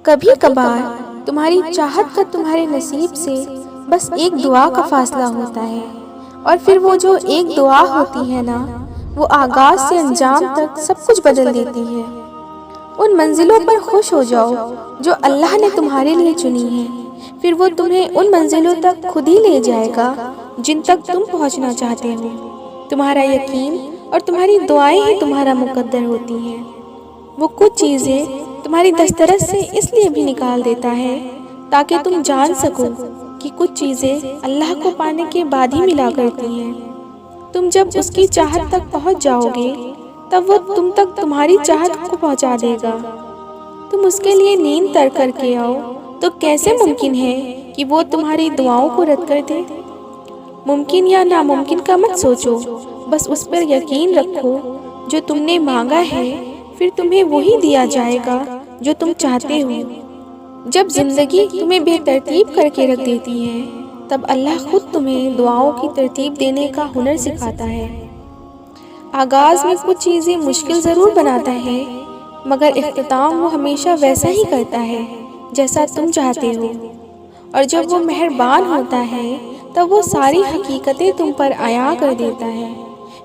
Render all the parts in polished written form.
کبھی کبھار تمہاری چاہت کا تمہارے نصیب سے بس ایک دعا کا فاصلہ ہوتا ہے، اور پھر وہ جو ایک دعا ہوتی ہے نا، وہ آغاز سے انجام تک سب کچھ بدل دیتی ہے۔ ان منزلوں پر خوش ہو جاؤ جو اللہ نے تمہارے لیے چنی ہیں، پھر وہ تمہیں ان منزلوں تک خود ہی لے جائے گا جن تک تم پہنچنا چاہتے ہو۔ تمہارا یقین اور تمہاری دعائیں ہی تمہارا مقدر ہوتی ہیں۔ وہ کچھ چیزیں تمہاری دسترس سے اس لیے بھی نکال دیتا ہے تاکہ تم جان سکو کہ کچھ چیزیں اللہ کو پانے کے بعد ہی ملا کرتی ہیں۔ تم جب اس کی چاہت تک پہنچ جاؤ گے تب وہ تم تک تمہاری چاہت کو پہنچا دے گا۔ تم اس کے لیے نیند ترک کر کے آؤ تو کیسے ممکن ہے کہ وہ تمہاری دعاؤں کو رد کر دے؟ ممکن یا ناممکن کا مت سوچو، بس اس پر یقین رکھو جو تم نے مانگا ہے پھر تمہیں وہی دیا جائے گا جو تم چاہتے ہو۔ جب زندگی تمہیں بے ترتیب کر کے رکھ دیتی ہے تب اللہ خود تمہیں دعاؤں کی ترتیب دینے کا ہنر سکھاتا ہے۔ آغاز میں کچھ چیزیں مشکل ضرور بناتا ہے، مگر اختتام وہ ہمیشہ ویسا ہی کرتا ہے جیسا تم چاہتے ہو، اور جب وہ مہربان ہوتا ہے تب وہ ساری حقیقتیں تم پر عیاں کر دیتا ہے۔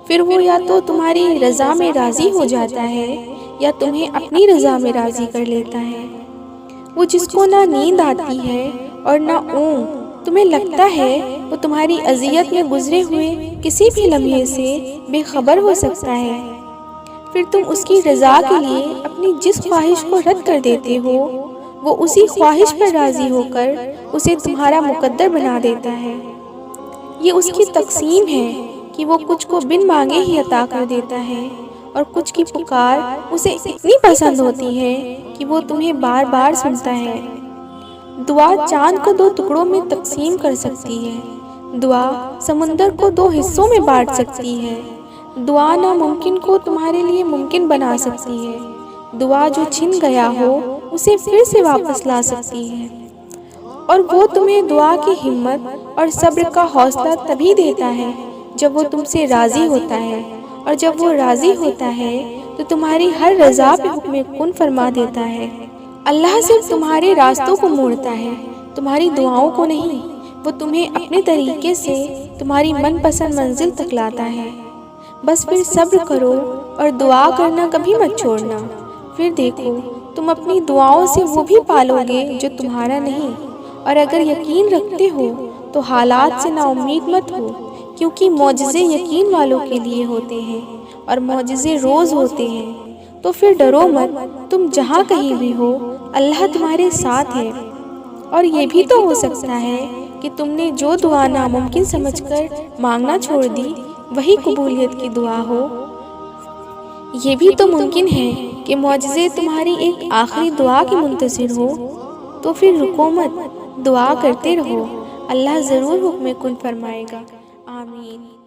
پھر وہ یا تو تمہاری رضا میں راضی ہو جاتا ہے یا تمہیں اپنی رضا میں راضی کر لیتا ہے۔ وہ جس کو نہ نیند آتی ہے اور نہ اونگ، تمہیں لگتا ہے وہ تمہاری اذیت میں گزرے ہوئے کسی بھی لمحے سے بے خبر ہو سکتا ہے، پھر تم اس کی رضا کے لیے اپنی جس خواہش کو رد کر دیتے ہو وہ اسی خواہش پر راضی ہو کر اسے تمہارا مقدر بنا دیتا ہے۔ یہ اس کی تقسیم ہے کہ وہ کچھ کو بن مانگے ہی عطا کر دیتا ہے، اور کچھ کی پکار اسے اتنی پسند ہوتی ہے کہ وہ تمہیں بار بار سنتا ہے۔ دعا چاند کو 2 ٹکڑوں میں تقسیم کر سکتی ہے، دعا سمندر کو 2 حصوں میں بانٹ سکتی ہے، دعا ناممکن کو تمہارے لیے ممکن بنا سکتی ہے، دعا جو چھن گیا ہو اسے پھر سے واپس لا سکتی ہے، اور وہ تمہیں دعا کی ہمت اور صبر کا حوصلہ تبھی دیتا ہے جب وہ تم سے راضی ہوتا ہے، اور جب وہ راضی ہوتا ہے تو تمہاری ہر رضا پہ حکم کن فرما دیتا ہے۔ اللہ صرف تمہارے راستوں کو موڑتا ہے، تمہاری دعاؤں کو نہیں۔ وہ تمہیں اپنے طریقے سے تمہاری من پسند منزل تک لاتا ہے۔ بس پھر صبر کرو اور دعا کرنا کبھی مت چھوڑنا، پھر دیکھو تم اپنی دعاؤں سے وہ بھی پالو گے جو تمہارا نہیں۔ اور اگر یقین رکھتے ہو تو حالات سے نا امید مت ہو، کیونکہ معجزے یقین والوں کے لیے ہوتے ہیں اور معجزے روز ہوتے ہیں۔ تو پھر ڈرو مت، تم جہاں کہیں بھی ہو اللہ تمہارے ساتھ ہے۔ اور یہ بھی تو ہو سکتا ہے کہ تم نے جو دعا ناممکن سمجھ کر مانگنا چھوڑ دی وہی قبولیت کی دعا ہو۔ یہ بھی تو ممکن ہے کہ معجزے تمہاری ایک آخری دعا کے منتظر ہو۔ تو پھر رکو مت، دعا کرتے رہو، اللہ ضرور حکم کن فرمائے گا۔ آمین۔